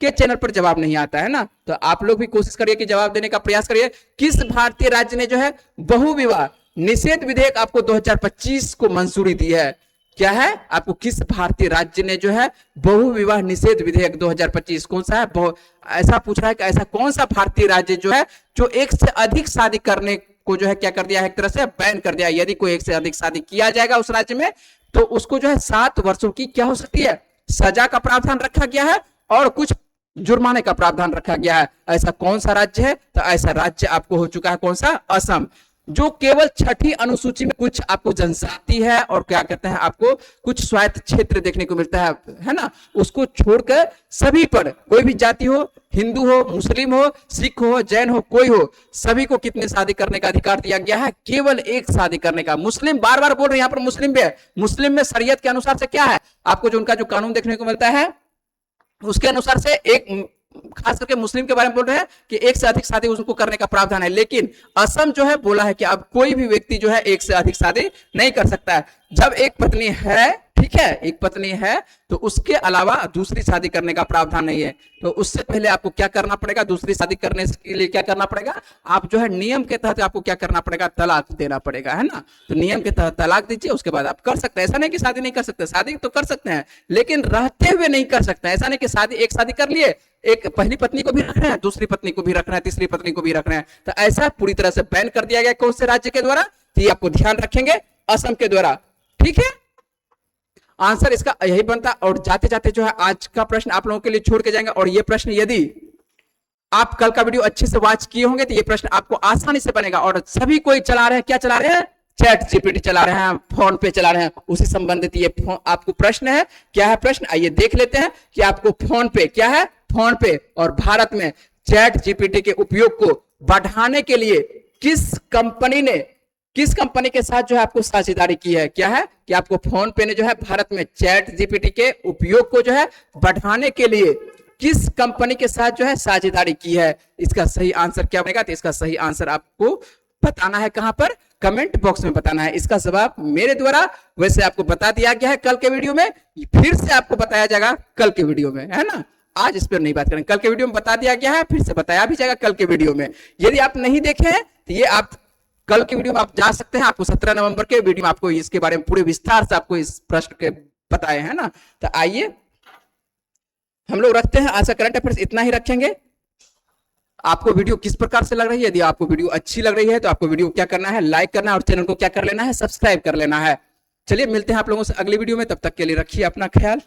के चैनल पर जवाब नहीं आता है ना, तो आप लोग भी कोशिश करिए कि जवाब देने का प्रयास करिए। किस भारतीय राज्य ने जो है बहुविवाह निषेध विधेयक आपको 2025 को मंजूरी दी है, क्या है, आपको किस भारतीय राज्य ने जो है बहुविवाह निषेध विधेयक 2025 कौन सा है, ऐसा पूछ रहा है कि ऐसा कौन सा भारतीय राज्य जो है जो एक से अधिक शादी करने को जो है क्या कर दिया है, एक तरह से बैन कर दिया है। यदि कोई एक से अधिक शादी किया जाएगा उस राज्य में तो उसको जो है 7 वर्षों की क्या हो सकती है, सजा का प्रावधान रखा गया है और कुछ जुर्माने का प्रावधान रखा गया है। ऐसा कौन सा राज्य है, तो ऐसा राज्य आपको हो चुका है कौन सा, असम, जो केवल 6ठी अनुसूची में कुछ आपको जनजाति है और क्या कहते हैं आपको कुछ स्वायत्त क्षेत्र देखने को मिलता है ना, उसको छोड़कर सभी पर, कोई भी जाति हो, हिंदू हो, मुस्लिम हो, सिख हो, जैन हो, कोई हो, सभी को कितने शादी करने का अधिकार दिया गया है, केवल एक शादी करने का। मुस्लिम बार बार बोल रहे हैं, यहाँ पर मुस्लिम भी है, मुस्लिम में शरीयत के अनुसार से क्या है, आपको जो उनका जो कानून देखने को मिलता है उसके अनुसार से एक, खास करके मुस्लिम के बारे में बोल रहे हैं कि एक से अधिक शादी उसको करने का प्रावधान है। लेकिन असम जो है बोला है कि अब कोई भी व्यक्ति जो है एक से अधिक शादी नहीं कर सकता है। जब एक पत्नी है ठीक है, एक पत्नी है तो उसके अलावा दूसरी शादी करने का प्रावधान नहीं है। तो उससे पहले आपको क्या करना पड़ेगा, दूसरी शादी करने के लिए क्या करना पड़ेगा, आप जो है नियम के तहत आपको क्या करना पड़ेगा, तलाक देना पड़ेगा, है ना। तो नियम के तहत तलाक दीजिए, उसके बाद आप कर सकते हैं। ऐसा नहीं कि शादी नहीं कर सकते, शादी तो कर सकते हैं, लेकिन रहते हुए नहीं कर सकते। ऐसा नहीं कि शादी, एक शादी कर लिए, एक पहली पत्नी को भी रख रहे हैं, दूसरी पत्नी को भी रख रहे हैं, तीसरी पत्नी को भी रख रहे हैं, तो ऐसा पूरी तरह से बैन कर दिया गया। कौन से राज्य के द्वारा, तो ये आपको ध्यान रखेंगे, असम के द्वारा। ठीक है, आंसर इसका यही बनता। और जाते जाते जो है आज का प्रश्न आप लोगों के लिए छोड़ के जाएंगे, और ये प्रश्न यदि आप कल का वीडियो अच्छे से वॉच किए होंगे तो ये प्रश्न आपको आसानी से बनेगा। और सभी कोई चला रहे हैं, क्या चला रहे हैं, चैट जीपीटी चला रहे हैं, फोन पे चला रहे हैं, उसी संबंधित ये आपको प्रश्न है। क्या है प्रश्न, आइए देख लेते हैं कि आपको फोन पे क्या है, फोन पे और भारत में चैट जीपीटी के उपयोग को बढ़ाने के लिए किस कंपनी के साथ जो है आपको साझेदारी की है। क्या है कि आपको फोन पे ने जो है भारत में चैट जीपीटी के उपयोग को जो है बढ़ाने के लिए किस कंपनी के साथ जो है साझेदारी की है। इसका सही आंसर क्या बनेगा, तो इसका सही आंसर आपको बताना है, कहां पर, कमेंट बॉक्स में बताना है। इसका जवाब मेरे द्वारा वैसे आपको बता दिया गया है कल के वीडियो में, फिर से आपको बताया जाएगा कल के वीडियो में, है ना। आज इस पर नहीं बात करेंगे, कल के वीडियो में बता दिया गया है, फिर से बताया भी जाएगा कल के वीडियो में। यदि आप नहीं देखे हैं तो ये आप कल के वीडियो में आप जा सकते हैं। आपको 17 नवंबर के वीडियो में आपको इसके बारे में पूरे विस्तार से आपको इस प्रश्न के बताए हैं ना। तो आइए हम लोग रखते हैं, आज का करंट अफेयर्स इतना ही रखेंगे। आपको वीडियो किस प्रकार से लग रही है, यदि आपको वीडियो अच्छी लग रही है तो आपको वीडियो क्या करना है, लाइक करना है, और चैनल को क्या कर लेना है, सब्सक्राइब कर लेना है। चलिए मिलते हैं आप लोगों से अगली वीडियो में, तब तक के लिए रखिए अपना ख्याल।